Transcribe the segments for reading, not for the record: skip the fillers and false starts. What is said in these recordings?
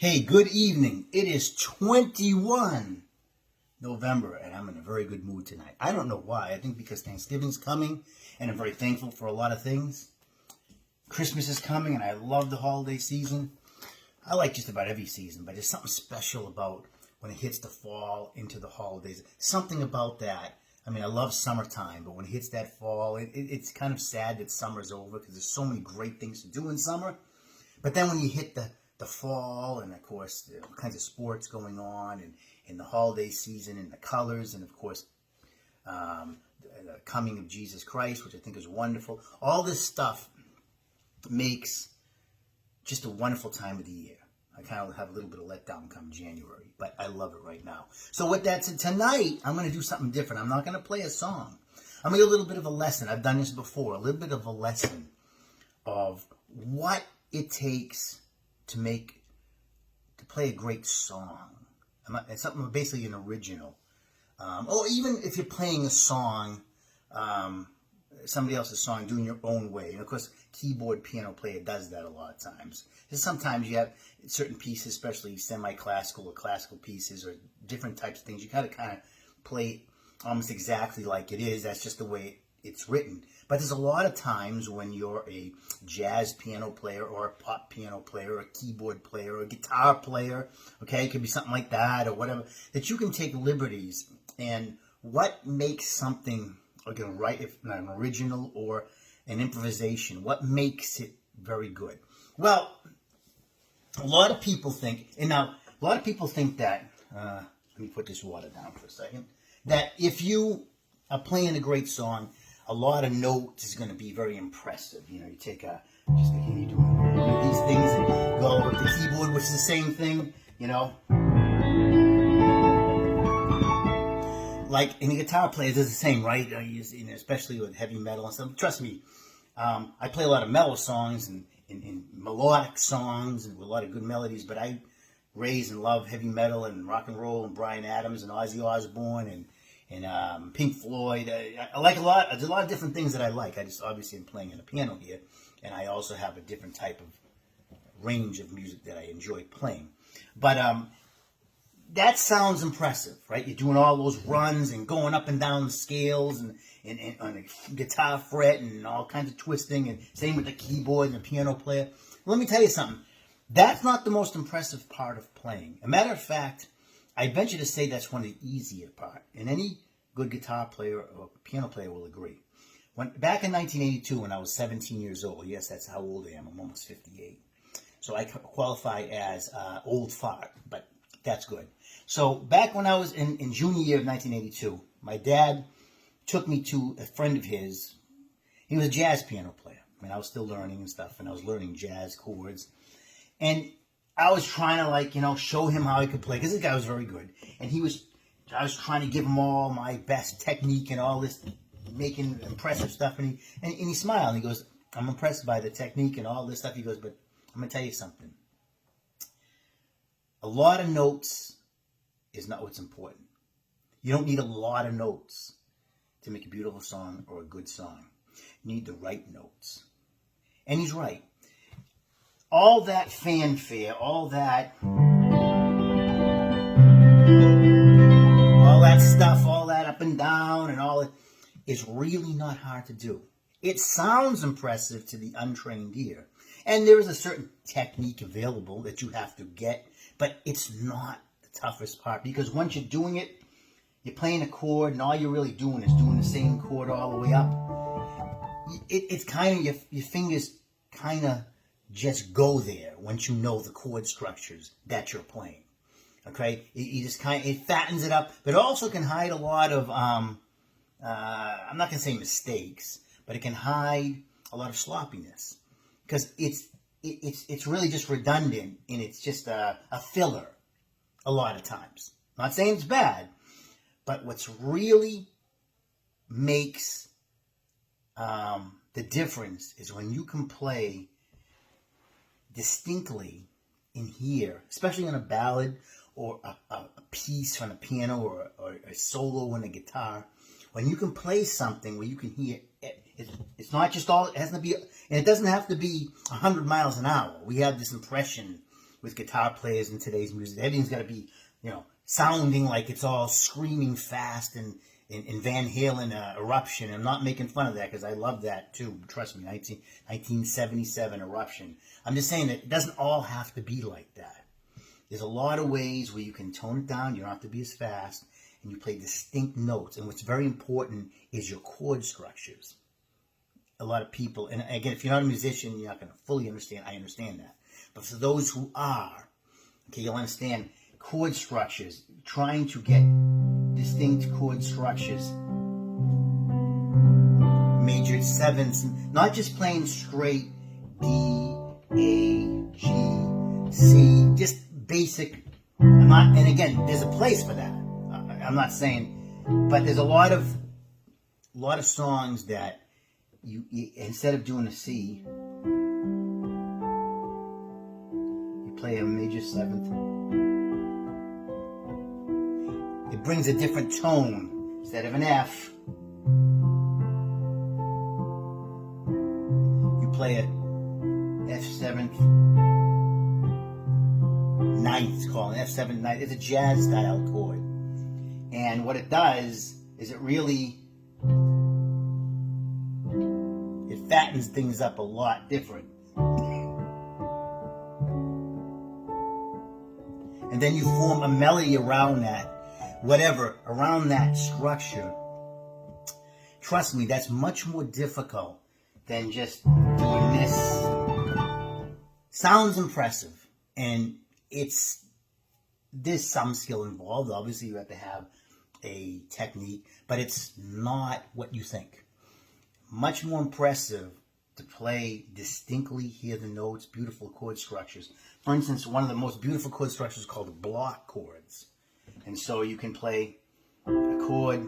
Hey, good evening. It is 21 November, and I'm in a very good mood tonight. I don't know why. I think because Thanksgiving's coming, and I'm very thankful for a lot of things. Christmas is coming, and I love the holiday season. I like just about every season, but there's something special about when it hits the fall into the holidays. Something about that. I mean, I love summertime, but when it hits that fall, it's kind of sad that summer's over because there's so many great things to do in summer. But then when you hit the fall, and of course, there are all kinds of sports going on, and in the holiday season, and the colors, and of course, the coming of Jesus Christ, which I think is wonderful. All this stuff makes just a wonderful time of the year. I kind of have a little bit of letdown come January, but I love it right now. So with that said, tonight, I'm going to do something different. I'm not going to play a song. I'm going to do a little bit of a lesson. I've done this before. A little bit of a lesson of what it takes to play a great song. It's something basically an original. Or even if you're playing a song, somebody else's song, doing your own way. And of course, keyboard piano player does that a lot of times. And sometimes you have certain pieces, especially semi-classical or classical pieces or different types of things. You gotta kind of play almost exactly like it is. That's just the way it's written. But there's a lot of times when you're a jazz piano player or a pop piano player or a keyboard player or a guitar player, okay, it could be something like that or whatever, that you can take liberties. And what makes something, again, right, if not an original or an improvisation, what makes it very good? Well, a lot of people think, that, let me put this water down for a second, that if you are playing a great song, a lot of notes is going to be very impressive. You know, you take just like you do these things and go with the keyboard, which is the same thing, you know. Like any guitar player does the same, right? You know, especially with heavy metal and stuff. Trust me, I play a lot of mellow songs and melodic songs and with a lot of good melodies, but I raise and love heavy metal and rock and roll and Bryan Adams and Ozzy Osbourne and Pink Floyd. I like a lot. There's a lot of different things that I like. I just obviously am playing on a piano here, and I also have a different type of range of music that I enjoy playing. But that sounds impressive, right? You're doing all those runs and going up and down the scales and on a guitar fret and all kinds of twisting, and same with the keyboard and the piano player. Let me tell you something. That's not the most impressive part of playing. A matter of fact, I venture to say that's one of the easier part, and any good guitar player or piano player will agree. Back in 1982, when I was 17 years old, yes, that's how old I am. I'm almost 58. So I qualify as old fart, but that's good. So back when I was in junior year of 1982, my dad took me to a friend of his. He was a jazz piano player. I mean, I was still learning and stuff, and I was learning jazz chords. And I was trying to, show him how I could play, because this guy was very good. And I was trying to give him all my best technique and all this, making impressive stuff. And he smiled, and he goes, I'm impressed by the technique and all this stuff. He goes, but I'm going to tell you something. A lot of notes is not what's important. You don't need a lot of notes to make a beautiful song or a good song. You need the right notes. And he's right. All that fanfare, all that stuff, all that up and down and all it is really not hard to do. It sounds impressive to the untrained ear. And there is a certain technique available that you have to get, but it's not the toughest part, because once you're doing it, you're playing a chord and all you're really doing is doing the same chord all the way up. It's kind of, your fingers kind of just go there once you know the chord structures that you're playing. Okay, you just it fattens it up, but it also can hide a lot of I'm not gonna say mistakes, but it can hide a lot of sloppiness, because it's really just redundant, and it's just a filler a lot of times. I'm not saying it's bad, but what's really makes the difference is when you can play distinctly in here, especially on a ballad or a piece on a piano or a solo on a guitar, when you can play something where you can hear it, it's not just all, it has to be, and it doesn't have to be 100 miles an hour. We have this impression with guitar players in today's music. Everything's got to be, sounding like it's all screaming fast and in Van Halen Eruption. I'm not making fun of that because I love that too. Trust me, 1977 Eruption. I'm just saying that it doesn't all have to be like that. There's a lot of ways where you can tone it down. You don't have to be as fast, and you play distinct notes. And what's very important is your chord structures. A lot of people, and again, if you're not a musician, you're not going to fully understand. I understand that. But for those who are, okay, you'll understand chord structures, trying to get distinct chord structures, majored sevenths, not just playing straight D, A, G, C, just basic. And again, there's a place for that. I'm not saying, but there's a lot of songs that you instead of doing a C, you play a major seventh. It brings a different tone. Instead of an F, you play a F7 ninth, it's called an F7 ninth. It's a jazz style chord. And what it does is it fattens things up a lot different. And then you form a melody around that, around that structure. Trust me, that's much more difficult than just doing this. Sounds impressive, and there's some skill involved. Obviously, you have to have a technique, but it's not what you think. Much more impressive to play distinctly, hear the notes, beautiful chord structures. For instance, one of the most beautiful chord structures is called block chords. And so you can play a chord,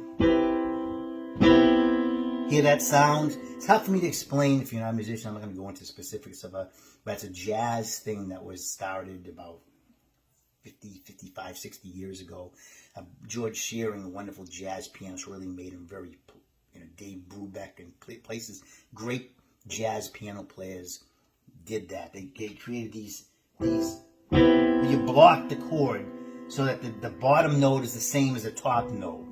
hear that sound. It's hard for me to explain if you're not a musician. I'm not going to go into specifics of it, but it's a jazz thing that was started about 50, 55, 60 years ago. George Shearing, a wonderful jazz pianist, really made him very, Dave Brubeck and places, great jazz piano players did that. They created these you block the chord so that the bottom note is the same as the top note.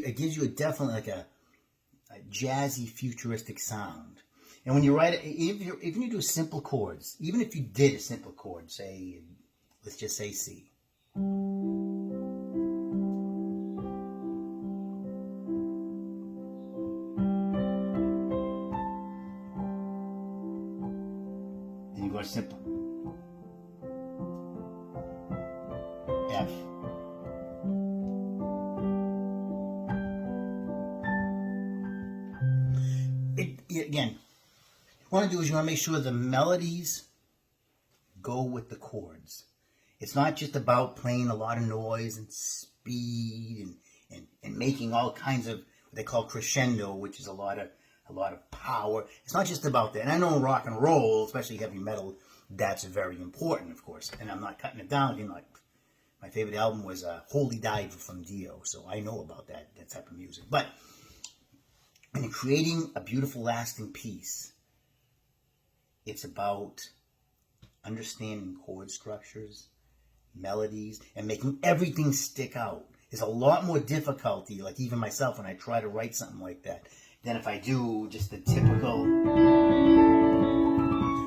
It gives you definitely like a jazzy, futuristic sound. And when you write it, if you do simple chords, even if you did a simple chord, say, let's just say C. Then you go to simple. F. Again, what you want to do is you want to make sure the melodies go with the chords. It's not just about playing a lot of noise and speed and making all kinds of what they call crescendo, which is a lot of power. It's not just about that. And I know in rock and roll, especially heavy metal, that's very important, of course. And I'm not cutting it down. My favorite album was Holy Diver from Dio, so I know about that type of music. But in creating a beautiful, lasting piece, it's about understanding chord structures, melodies, and making everything stick out. There's a lot more difficulty, like even myself, when I try to write something like that, than if I do just the typical,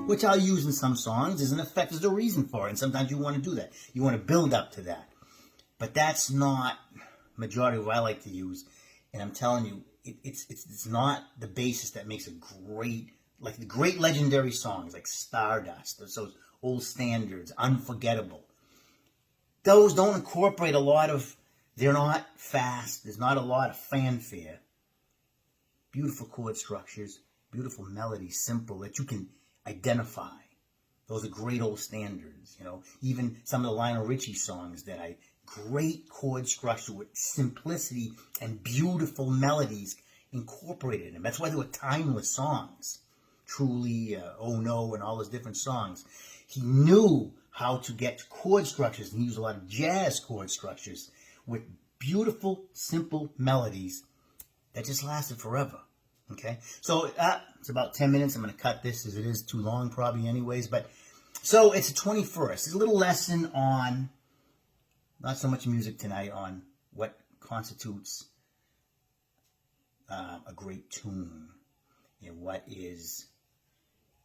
which I'll use in some songs. There's an effect, there's a reason for it, and sometimes you want to do that. You want to build up to that. But that's not majority of what I like to use. And I'm telling you, it's not the basis that makes a great, like the great legendary songs like Stardust, those old standards, Unforgettable. Those don't incorporate a lot of, they're not fast, there's not a lot of fanfare. Beautiful chord structures, beautiful melodies, simple, that you can identify. Those are great old standards, Even some of the Lionel Richie songs great chord structure with simplicity and beautiful melodies incorporated in them. That's why they were timeless songs. Truly, Oh No, and all those different songs. He knew how to get chord structures, and he used a lot of jazz chord structures with beautiful, simple melodies that just lasted forever. Okay, so it's about 10 minutes. I'm going to cut this as it is too long probably anyways. But so it's the 21st. It's a little lesson on, not so much music tonight, on what constitutes a great tune and what is,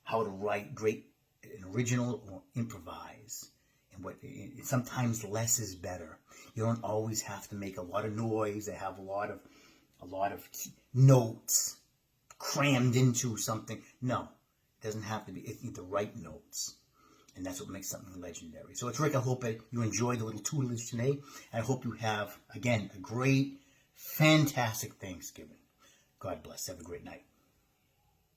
how to write great, an original or improvise. And what, sometimes less is better. You don't always have to make a lot of noise. They have a lot of notes crammed into something. No, it doesn't have to be. It's the right notes. And that's what makes something legendary. So it's Rick. I hope that you enjoyed the little tutelage today. I hope you have, again, a great, fantastic Thanksgiving. God bless. Have a great night.